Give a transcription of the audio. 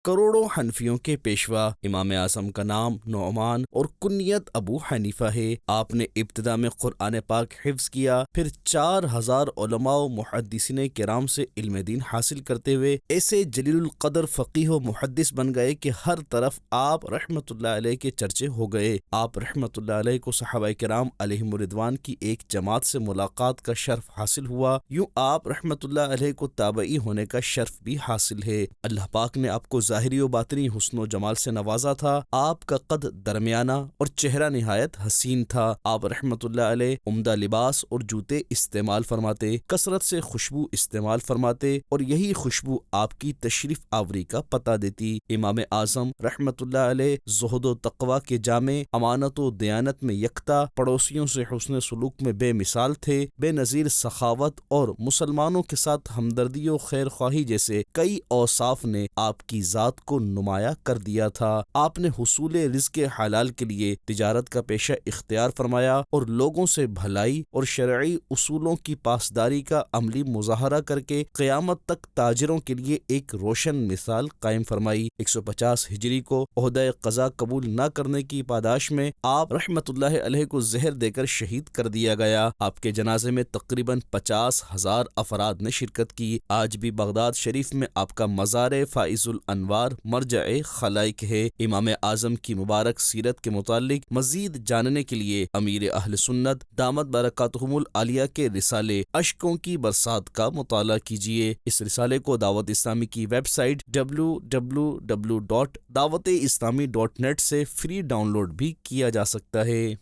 کروڑوں حنفیوں کے پیشوا امام اعظم کا نام نعمان اور کنیت ابو حنیفہ ہے۔ آپ نے ابتدا میں قرآن پاک حفظ کیا، پھر 4000 علماء و محدثین کرام سے علم دین حاصل کرتے ہوئے ایسے جلیل القدر فقیہ و محدث بن گئے کہ ہر طرف آپ رحمت اللہ علیہ کے چرچے ہو گئے۔ آپ رحمت اللہ علیہ کو صحابہ کرام علیہم الرضوان کی ایک جماعت سے ملاقات کا شرف حاصل ہوا، یوں آپ رحمت اللہ علیہ کو تابعی ہونے کا شرف بھی حاصل ہے۔ اللہ پاک نے آپ کو ظاہری و باطنی حسن و جمال سے نوازا تھا۔ آپ کا قد درمیانہ اور چہرہ نہایت حسین تھا۔ آپ رحمت اللہ علیہ عمدہ لباس اور جوتے استعمال فرماتے، کثرت سے خوشبو استعمال فرماتے اور یہی خوشبو آپ کی تشریف آوری کا پتہ دیتی۔ امام اعظم رحمت اللہ علیہ زہد و تقوی کے جامع، امانت و دیانت میں یکتا، پڑوسیوں سے حسن سلوک میں بے مثال تھے۔ بے نظیر سخاوت اور مسلمانوں کے ساتھ ہمدردی و خیر خواہی جیسے کئی اوصاف نے آپ کی ذات کو نمایاں کر دیا تھا۔ آپ نے حصول رزق حلال کے لیے تجارت کا پیشہ اختیار فرمایا اور لوگوں سے بھلائی اور شرعی اصولوں کی پاسداری کا عملی مظاہرہ کر کے قیامت تک تاجروں کے لیے ایک روشن مثال قائم فرمائی۔ 150 ہجری کو عہدہ قضا قبول نہ کرنے کی پاداش میں آپ رحمت اللہ علیہ کو زہر دے کر شہید کر دیا گیا۔ آپ کے جنازے میں تقریباً 50,000 افراد نے شرکت کی۔ آج بھی بغداد شریف میں آپ کا مزار فائز الانوار مرجع خلائق ہے۔ امام اعظم کی مبارک سیرت کے متعلق مزید جاننے کے لیے امیر اہل سنت دامت برکاتہم العالیہ کے رسالے اشکوں کی برسات کا مطالعہ کیجیے۔ اس رسالے کو دعوت اسلامی کی ویب سائٹ www.dawatesllami.net سے فری ڈاؤن لوڈ بھی کیا جا سکتا ہے۔